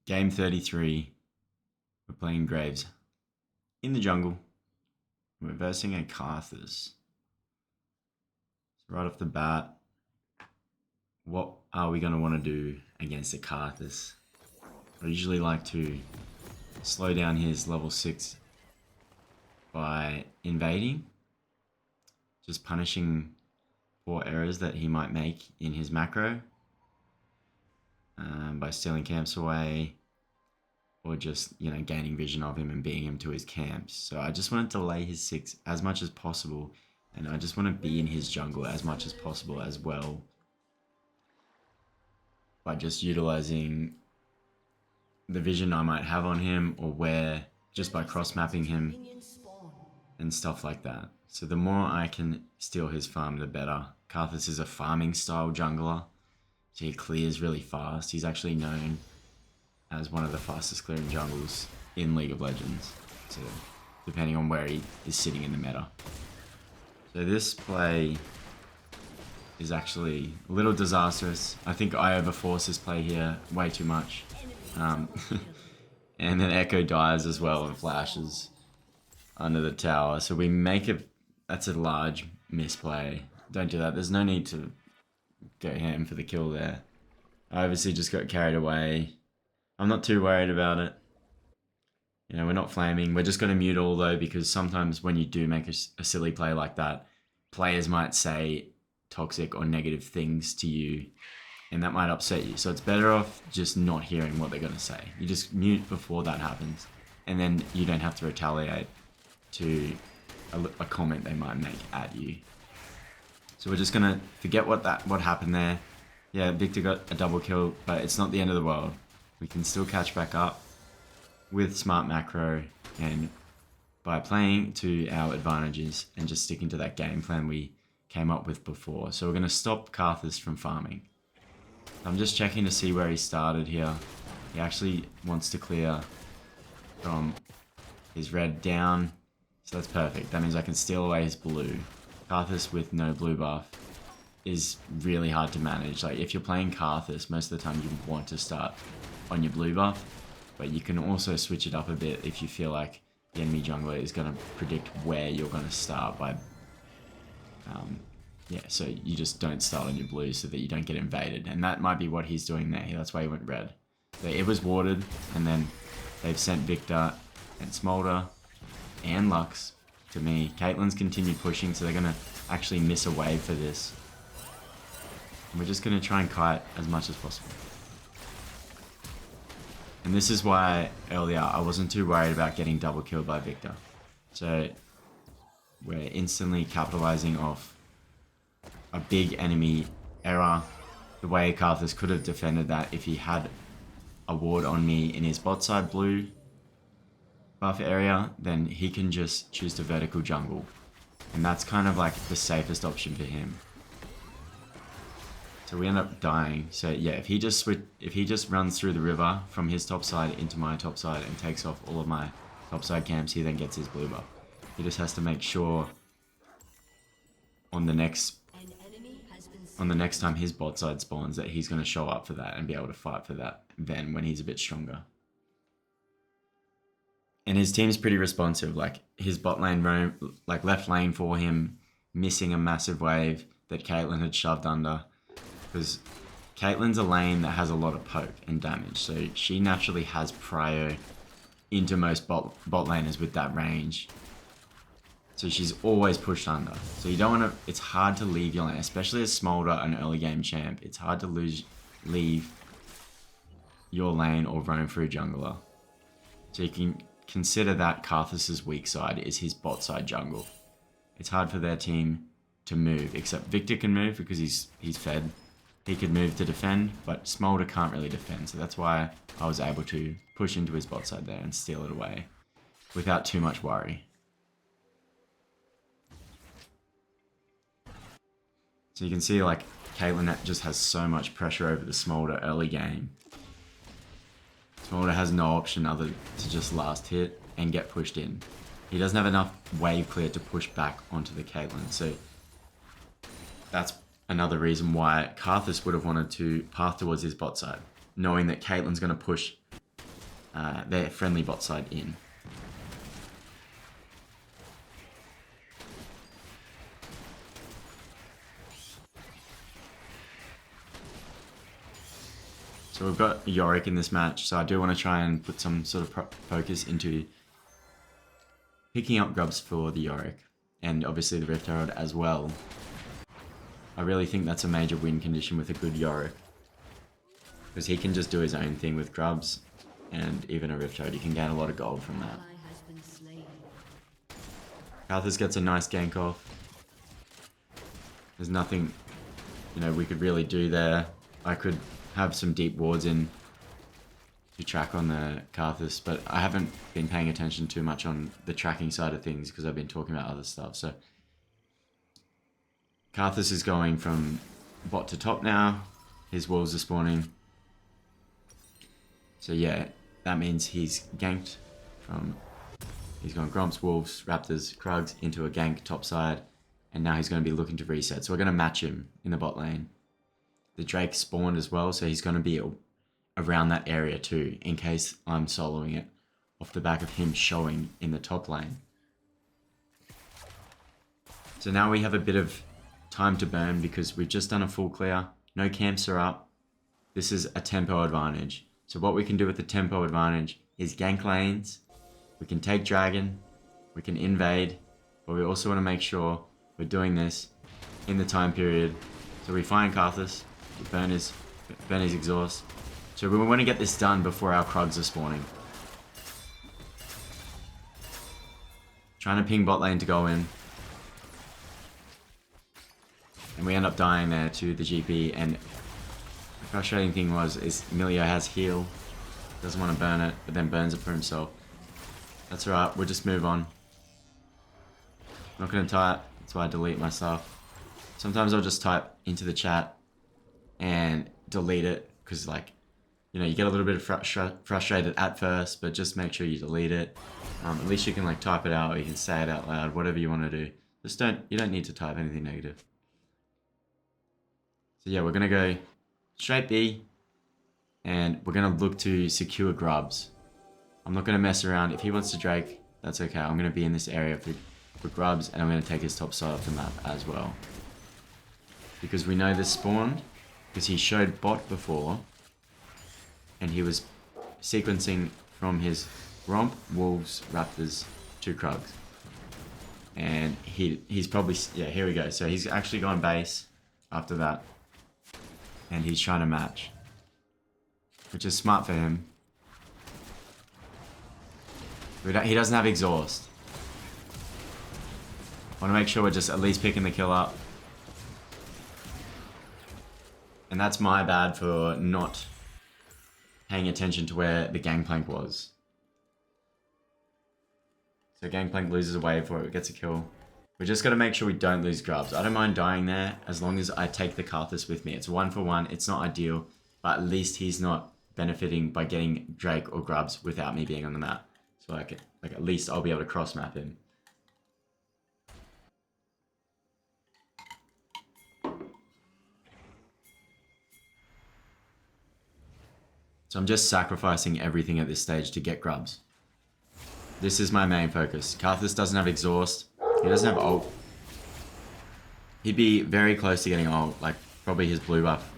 Game 33. We're playing Graves in the jungle. We're versing a Carthus. So right off the bat, what are we going to want to do against a Carthus? I usually like to slow down his level 6 by invading, just punishing for errors that he might make in his macro, by stealing camps away, or just, gaining vision of him and beating him to his camps. So I just want to delay his 6 as much as possible, and I just want to be in his jungle as much as possible as well, by just utilizing the vision I might have on him, or where, just by cross-mapping him and stuff like that. So the more I can steal his farm, the better. Carthus is a farming style jungler, so he clears really fast. He's actually known as one of the fastest clearing jungles in League of Legends, so depending on where he is sitting in the meta. So this play is actually a little disastrous. I think I overforce this play here way too much. And then Echo dies as well and flashes under the tower. So we make it, that's a large misplay. Don't do that. There's no need to go ham for the kill there. I obviously just got carried away. I'm not too worried about it. We're not flaming. We're just going to mute all though, because sometimes when you do make a silly play like that, players might say toxic or negative things to you, and that might upset you. So it's better off just not hearing what they're going to say. You just mute before that happens, and then you don't have to retaliate to a comment they might make at you. So we're just going to forget what happened there. Yeah, Victor got a double kill, but it's not the end of the world. We can still catch back up with smart macro and by playing to our advantages and just sticking to that game plan we came up with before. So we're going to stop Carthus from farming. I'm just checking to see where he started here. He actually wants to clear from his red down, so that's perfect. That means I can steal away his blue. Carthus with no blue buff is really hard to manage. Like, if you're playing Carthus, most of the time you want to start on your blue buff, but you can also switch it up a bit if you feel like the enemy jungler is going to predict where you're going to start by so you just don't start on your blue so that you don't get invaded, and that might be what he's doing there. That's why he went red. So it was warded, and then they've sent Victor and Smolder and Lux to me. Caitlyn's continued pushing, so they're going to actually miss a wave for this. And we're just going to try and kite as much as possible. And this is why earlier I wasn't too worried about getting double killed by Victor. So we're instantly capitalizing off a big enemy error. The way Carthus could have defended that if he had a ward on me in his bot side blue buff area, then he can just choose to vertical jungle. And that's kind of like the safest option for him. So we end up dying. So yeah, if he just runs through the river from his top side into my top side and takes off all of my top side camps, he then gets his blue buff. He just has to make sure on the next time his bot side spawns that he's going to show up for that and be able to fight for that then when he's a bit stronger. And his team's pretty responsive. Like, his bot lane left lane for him, missing a massive wave that Caitlyn had shoved under, because Caitlyn's a lane that has a lot of poke and damage, so she naturally has prio into most bot laners with that range. So she's always pushed under. So you don't want to, it's hard to leave your lane, especially as Smolder, an early game champ. It's hard to leave your lane or roam through jungler. So you can consider that Carthus's weak side is his bot side jungle. It's hard for their team to move, except Victor can move because he's fed. He could move to defend, but Smolder can't really defend. So that's why I was able to push into his bot side there and steal it away without too much worry. So you can see, like, Caitlyn just has so much pressure over the Smolder early game. Smolder has no option other to just last hit and get pushed in. He doesn't have enough wave clear to push back onto the Caitlyn. So that's another reason why Carthus would have wanted to path towards his bot side, knowing that Caitlyn's going to push their friendly bot side in. So we've got Yorick in this match, so I do want to try and put some sort of focus into picking up grubs for the Yorick, and obviously the Rift Herald as well. I really think that's a major win condition with a good Yorick, because he can just do his own thing with grubs, and even a Rift Herald, you can gain a lot of gold from that. Karthus gets a nice gank off. There's nothing, we could really do there. I could have some deep wards in to track on the Karthus, but I haven't been paying attention too much on the tracking side of things because I've been talking about other stuff. So Karthus is going from bot to top now. His wolves are spawning. So yeah, that means he's ganked from... He's gone Gromps, Wolves, Raptors, Krugs into a gank top side. And now he's going to be looking to reset. So we're going to match him in the bot lane. The Drake spawned as well, so he's going to be around that area too, in case I'm soloing it off the back of him showing in the top lane. So now we have a bit of time to burn because we've just done a full clear. No camps are up. This is a tempo advantage. So what we can do with the tempo advantage is gank lanes. We can take dragon. We can invade. But we also want to make sure we're doing this in the time period. So we find Karthus. Burn his exhaust. So we want to get this done before our Krugs are spawning. Trying to ping bot lane to go in. And we end up dying there to the GP. And the frustrating thing is Milio has heal. Doesn't want to burn it, but then burns it for himself. That's alright, we'll just move on. I'm not going to type, that's why I delete my stuff. Sometimes I'll just type into the chat and delete it, because you get a little bit of frustrated at first, but just make sure you delete it. At least you can type it out, or you can say it out loud, whatever you want to do. You don't need to type anything negative. So yeah, we're going to go straight B, and we're going to look to secure grubs. I'm not going to mess around. If he wants to Drake, that's okay. I'm going to be in this area for grubs, and I'm going to take his top side off the map as well. Because we know this spawned, because he showed bot before, and he was sequencing from his Romp, Wolves, Raptors to Krugs. And he's probably... Yeah, here we go. So he's actually gone base after that. And he's trying to match. Which is smart for him. He doesn't have exhaust. I want to make sure we're just at least picking the kill up. And that's my bad for not paying attention to where the gangplank was. So gangplank loses a wave for it, it gets a kill. We just got to make sure we don't lose grubs. I don't mind dying there as long as I take the Karthus with me. It's 1-for-1, it's not ideal, but at least he's not benefiting by getting Drake or grubs without me being on the map. So at least I'll be able to cross map him. So I'm just sacrificing everything at this stage to get grubs. This is my main focus. Karthus doesn't have exhaust. He doesn't have ult. He'd be very close to getting ult, probably his blue buff.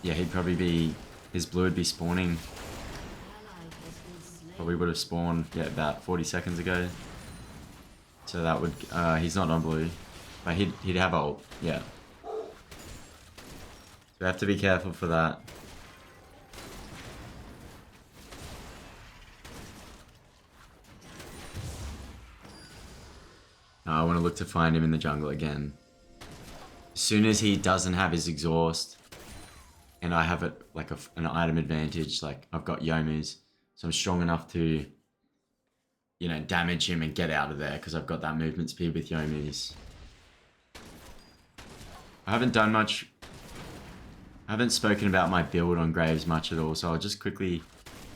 Yeah, his blue would be spawning. Probably would have spawned, about 40 seconds ago. So that would, he's not on blue. But he'd have ult, yeah. So we have to be careful for that. I want to look to find him in the jungle again. As soon as he doesn't have his exhaust, and I have it an item advantage, I've got Yomu's, so I'm strong enough to, damage him and get out of there because I've got that movement speed with Yomu's. I haven't done much. I haven't spoken about my build on Graves much at all, so I'll just quickly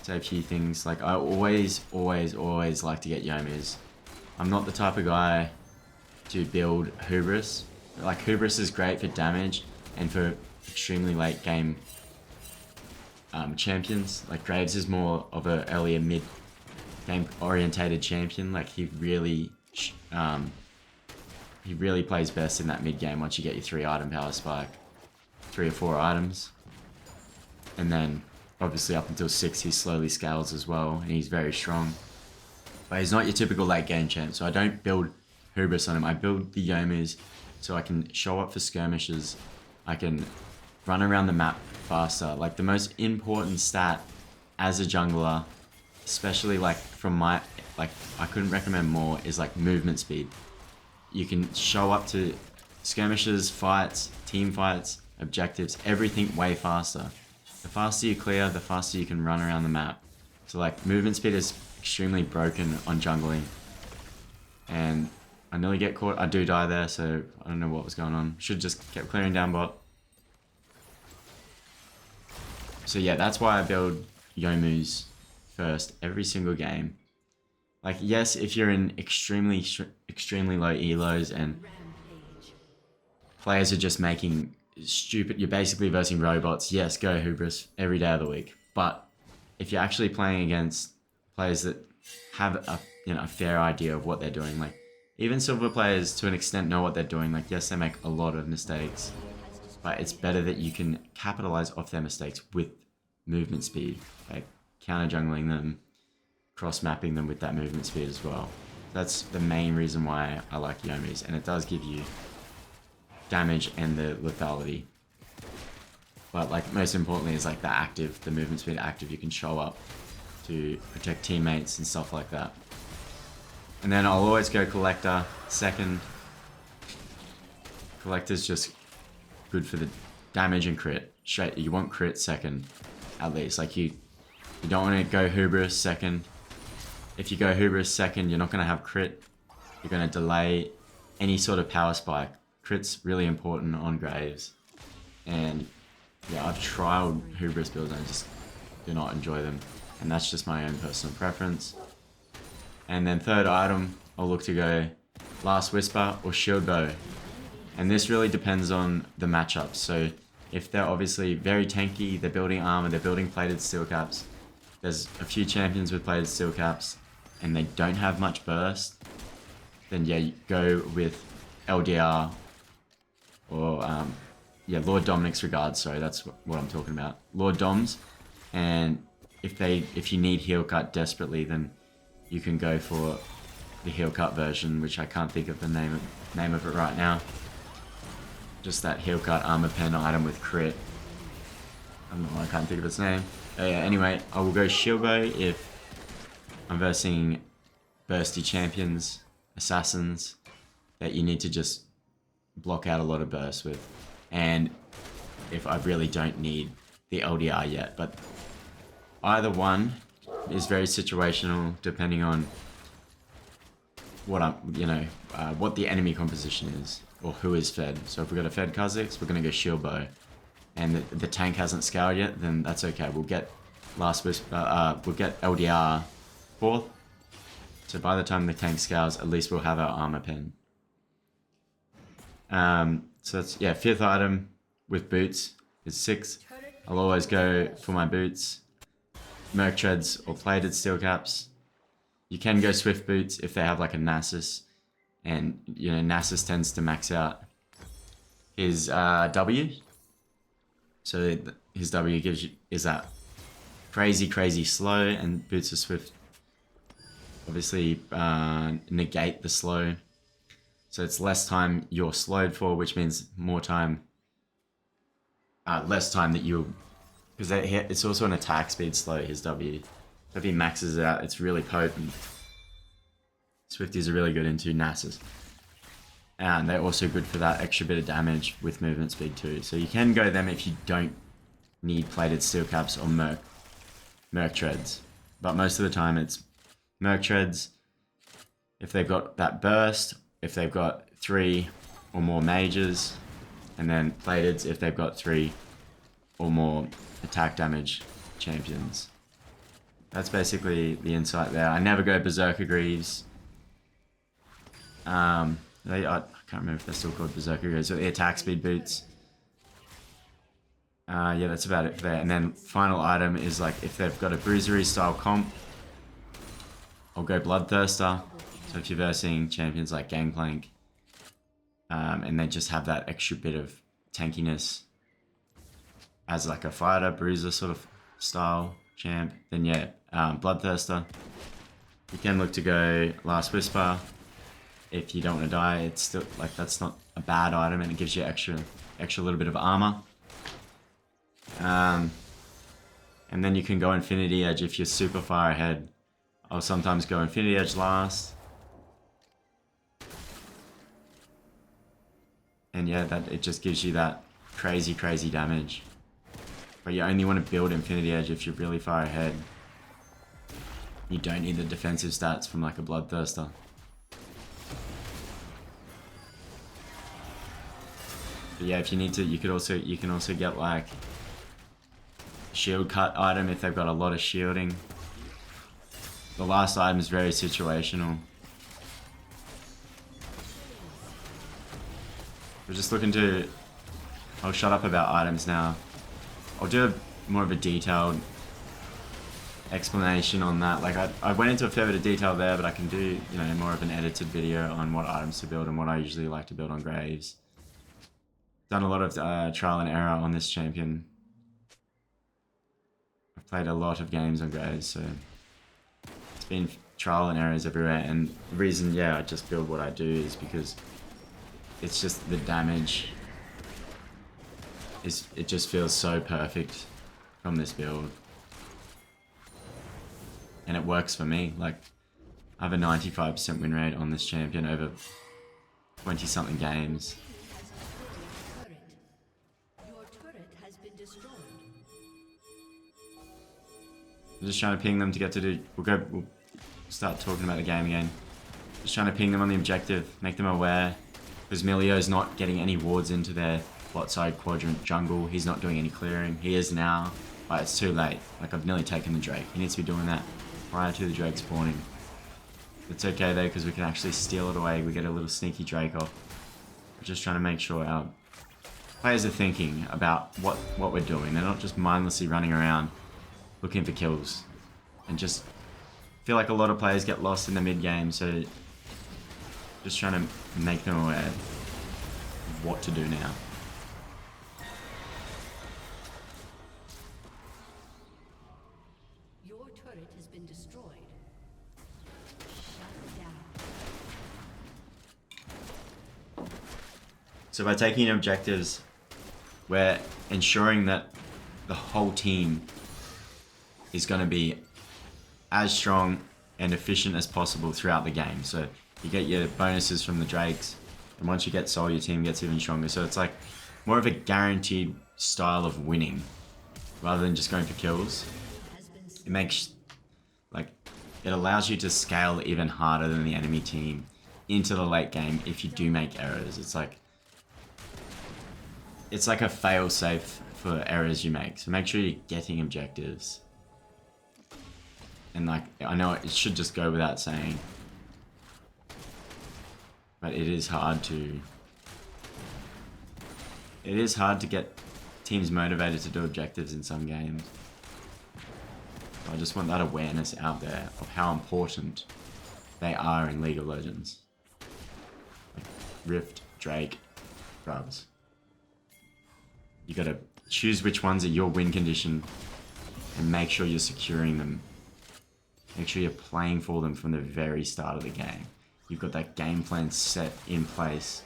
say a few things. I always like to get Yomu's. I'm not the type of guy to build Hubris. Hubris is great for damage and for extremely late game champions. Like Graves is more of a earlier mid game orientated champion. Like he really plays best in that mid game once you get your 3 item power spike, 3 or 4 items, and then obviously up until 6 he slowly scales as well, and he's very strong. But he's not your typical late game champ, so I don't build Hubris on him. I build the Yomus so I can show up for skirmishes, I can run around the map faster. Like the most important stat as a jungler, especially like from my, like I couldn't recommend more, is like movement speed. You can show up to skirmishes, fights, team fights, objectives, everything way faster. The faster you clear, the faster you can run around the map. So like movement speed is extremely broken on jungling. And I nearly get caught. I do die there, so I don't know what was going on. Should just kept clearing down bot. So yeah, that's why I build Yomus first every single game. Like yes, if you're in extremely low elos and players are just making stupid, you're basically versing robots, yes, go Hubris every day of the week. But if you're actually playing against players that have a fair idea of what they're doing, like even silver players to an extent know what they're doing. Like yes, they make a lot of mistakes, but it's better that you can capitalize off their mistakes with movement speed, like counter jungling them, cross mapping them with that movement speed as well. That's the main reason why I like Yomis, and it does give you damage and the lethality. But like most importantly is like the movement speed active. You can show up to protect teammates and stuff like that. And then I'll always go Collector second. Collector's just good for the damage and crit. Straight, you want crit second, at least. Like you don't want to go Hubris second. If you go Hubris second, you're not going to have crit. You're going to delay any sort of power spike. Crit's really important on Graves. And yeah, I've trialed Hubris builds and I just do not enjoy them. And that's just my own personal preference. And then third item, I'll look to go Last Whisper or Shield Bow. And this really depends on the matchup. So if they're obviously very tanky, they're building armor, they're building plated steel caps. There's a few champions with plated steel caps and they don't have much burst. Then yeah, you go with LDR or Lord Dominic's Regards, sorry, that's what I'm talking about. Lord Doms. And if you need heal cut desperately, then you can go for the heal cut version, which I can't think of the name of it right now. Just that heal cut armor pen item with crit. I can't think of its name. Yeah, anyway, I will go Shield Bow if I'm versing bursty champions, assassins, that you need to just block out a lot of bursts with. And if I really don't need the LDR yet, but either one is very situational depending on what what the enemy composition is or who is fed. So if we've got a fed Kha'Zix, we're going to go Shield Bow. And the tank hasn't scaled yet, then that's okay. We'll get Last Whisper, we'll get LDR 4th. So by the time the tank scales, at least we'll have our armor pen. So that's, yeah, 5th item with boots is 6. I'll always go for my boots. Merc treads or plated steel caps. You can go swift boots if they have like a Nasus, and Nasus tends to max out his W. So his W is that crazy slow, and boots of swift obviously negate the slow. So it's less time you're slowed for, which means more time, less time that you'll. Because it's also an attack speed slow, his W. So if he maxes it out, it's really potent. Swifties are really good into Nasus. And they're also good for that extra bit of damage with movement speed too. So you can go them if you don't need plated steel caps or Merc treads. But most of the time it's Merc treads if they've got that burst, if they've got 3 or more mages, and then plateds if they've got 3 or more attack damage champions. That's basically the insight there. I never go Berserker Greaves. I can't remember if they're still called Berserker Greaves, but the attack speed boots. Yeah, that's about it there. And then final item is like if they've got a bruisery style comp, I'll go Bloodthirster. So if you're versing champions like Gangplank, and they just have that extra bit of tankiness as like a fighter, bruiser sort of style champ, then yeah, Bloodthirster. You can look to go Last Whisper if you don't want to die. It's still like that's not a bad item, and it gives you extra little bit of armor. And then you can go Infinity Edge if you're super far ahead. I'll sometimes go Infinity Edge last. And yeah, that it just gives you that crazy damage. But you only want to build Infinity Edge if you're really far ahead. You don't need the defensive stats from like a Bloodthirster. But yeah, if you need to, you can also get like shield cut item if they've got a lot of shielding. The last item is very situational. We're just looking to... I'll shut up about items now. I'll do more of a detailed explanation on that. Like I went into a fair bit of detail there, but I can do, you know, more of an edited video on what items to build and what I usually like to build on Graves. Done a lot of trial and error on this champion. I've played a lot of games on Graves, so it's been trial and errors everywhere. And the reason, yeah, I just build what I do is because it's just the damage is, it just feels so perfect from this build. And it works for me. Like, I have a 95% win rate on this champion over 20 something games. I'm just trying to ping them to get to do... We'll start talking about the game again. Just trying to ping them on the objective, make them aware. Because Milio's not getting any wards into their bot side quadrant jungle. He's not doing any clearing. He is now, but it's too late. Like, I've nearly taken the Drake. He needs to be doing that prior to the Drake spawning. It's okay though, because we can actually steal it away. We get a little sneaky Drake off. We're just trying to make sure our players are thinking about what we're doing. They're not just mindlessly running around looking for kills. And just feel like a lot of players get lost in the mid game, so just trying to make them aware of what to do now. Your turret has been destroyed. Shut down. So by taking objectives, we're ensuring that the whole team is going to be as strong and efficient as possible throughout the game. So you get your bonuses from the Drakes, and once you get Soul, your team gets even stronger. So it's like more of a guaranteed style of winning rather than just going for kills. It makes, like, it allows you to scale even harder than the enemy team into the late game if you do make errors. It's like a fail safe for errors you make. So make sure you're getting objectives. And like, I know it should just go without saying, but it is hard to get teams motivated to do objectives in some games. So I just want that awareness out there of how important they are in League of Legends. Like Rift, Drake, Grubs. You gotta choose which ones are your win condition and make sure you're securing them. Make sure you're playing for them from the very start of the game. You've got that game plan set in place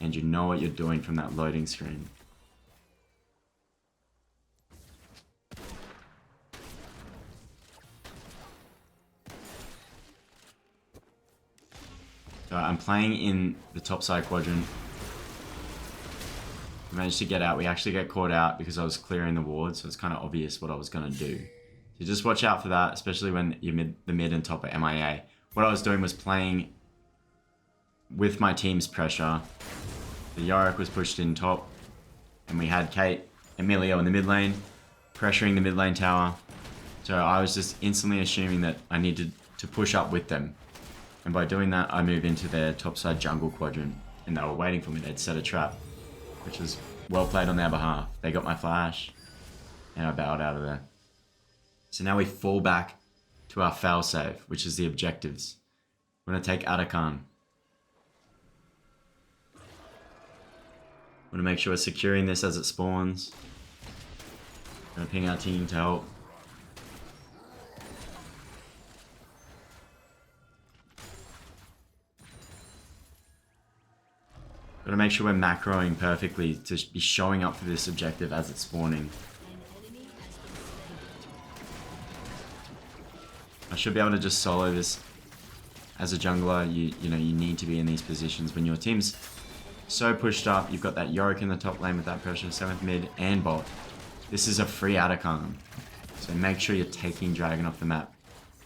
and you know what you're doing from that loading screen. So I'm playing in the top side quadrant. We managed to get out. We actually get caught out because I was clearing the ward, so it's kind of obvious what I was going to do. So just watch out for that, especially when you're the mid and top are MIA. What I was doing was playing with my team's pressure. The Yorick was pushed in top, and we had Kate and Emilio in the mid lane, pressuring the mid lane tower. So I was just instantly assuming that I needed to push up with them. And by doing that, I moved into their topside jungle quadrant, and they were waiting for me. They'd set a trap, which was well played on their behalf. They got my flash, and I bowed out of there. So now we fall back to our failsafe, which is the objectives. We're going to take Atakan. Want to make sure we're securing this as it spawns. Gonna ping our team to help. Gotta make sure we're macroing perfectly to be showing up for this objective as it's spawning. I should be able to just solo this. As a jungler, you know, you need to be in these positions when your team's so pushed up. You've got that Yorick in the top lane with that pressure, 7th mid and bot. This is a free Atakan. So make sure you're taking Dragon off the map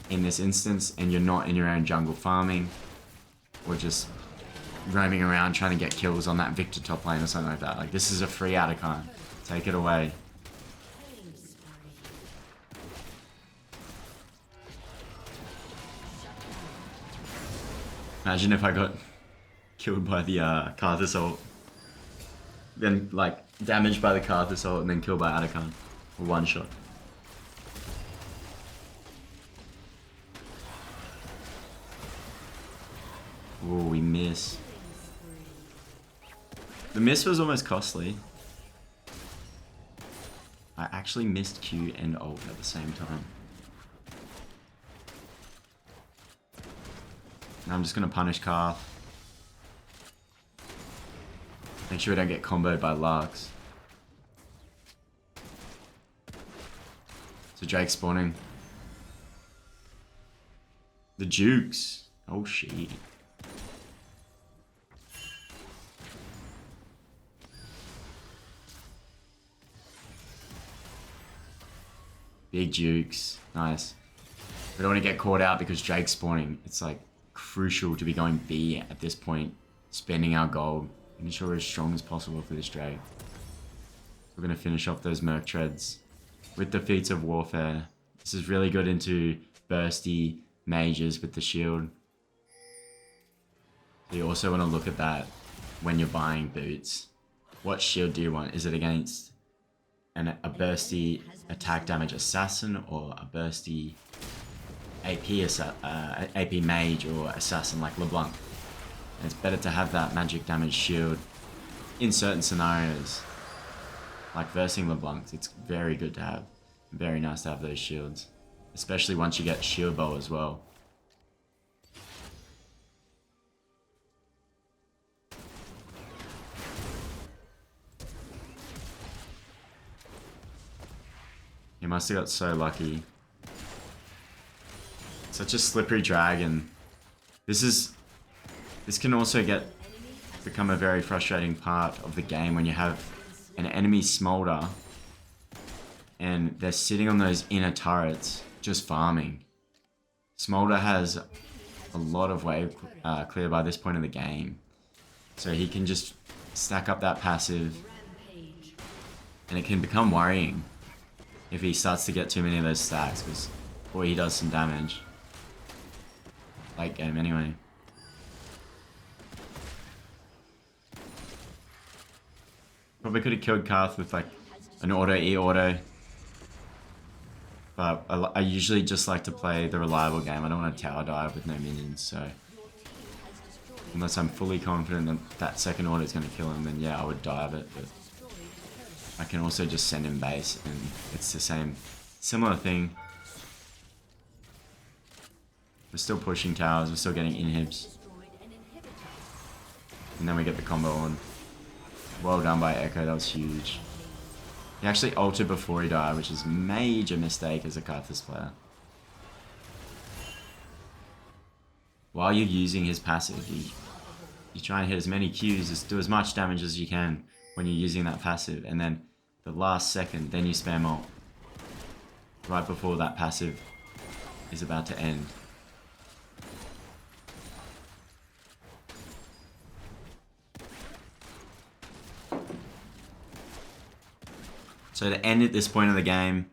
in this instance and you're not in your own jungle farming or just roaming around trying to get kills on that Victor top lane or something like that. Like, this is a free Atakan. Take it away. Imagine if I got killed by the Karth Assault. Then, like, damaged by the Karth Assault and then killed by Atakan. One shot. Ooh, we miss. The miss was almost costly. I actually missed Q and ult at the same time. Now I'm just gonna punish Karth. Make sure we don't get comboed by Larks. So Drake's spawning. The Jukes. Oh shit. Big Jukes. Nice. We don't want to get caught out because Drake's spawning. It's like crucial to be going B at this point. Spending our gold. Making sure we're as strong as possible for this Drake. We're going to finish off those Merc Treads with the Feats of Warfare. This is really good into bursty mages with the shield. You also want to look at that when you're buying boots. What shield do you want? Is it against a bursty attack damage assassin or a bursty AP mage or assassin like LeBlanc? And it's better to have that magic damage shield in certain scenarios. Like versing LeBlanc, it's very good to have. Very nice to have those shields. Especially once you get shield bow as well. He must have got so lucky. Such a slippery dragon. This can also become a very frustrating part of the game when you have an enemy smolder and they're sitting on those inner turrets just farming. Smolder has a lot of wave clear by this point in the game, so he can just stack up that passive and it can become worrying if he starts to get too many of those stacks, because boy, he does some damage. Late game anyway. Probably could have killed Karth with like an auto. But I usually just like to play the reliable game. I don't want to tower dive with no minions, so unless I'm fully confident that that second order is going to kill him, then yeah, I would dive it. But I can also just send him base, and it's the similar thing. We're still pushing towers, we're still getting inhibs. And then we get the combo on. Well done by Echo, that was huge. He actually ulted before he died, which is a major mistake as a Karthus player. While you're using his passive, you try and hit as many Qs, do as much damage as you can when you're using that passive, and then the last second, then you spam ult. Right before that passive is about to end. So to end at this point of the game,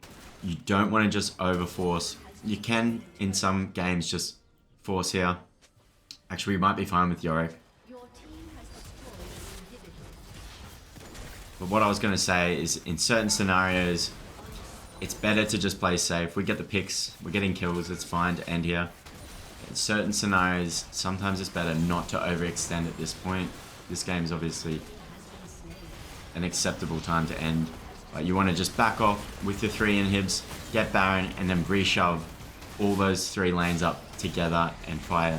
you don't want to just overforce. You can, in some games, just force here. Actually, we might be fine with Yorick. But what I was going to say is in certain scenarios, it's better to just play safe. We get the picks, we're getting kills, it's fine to end here. In certain scenarios, sometimes it's better not to overextend at this point. This game is obviously an acceptable time to end. But you want to just back off with your 3 inhibs, get Baron, and then re-shove all those 3 lanes up together and fire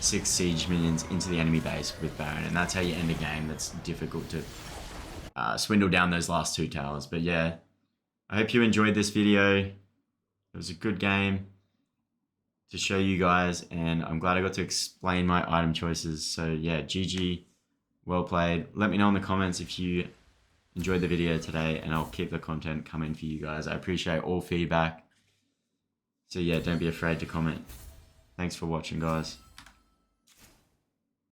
6 siege minions into the enemy base with Baron. And that's how you end a game that's difficult to swindle down those last 2 towers. But yeah, I hope you enjoyed this video. It was a good game to show you guys, and I'm glad I got to explain my item choices. So yeah, GG, well played. Let me know in the comments if you enjoyed the video today, and I'll keep the content coming for you guys. I appreciate all feedback. So yeah, don't be afraid to comment. Thanks for watching, guys.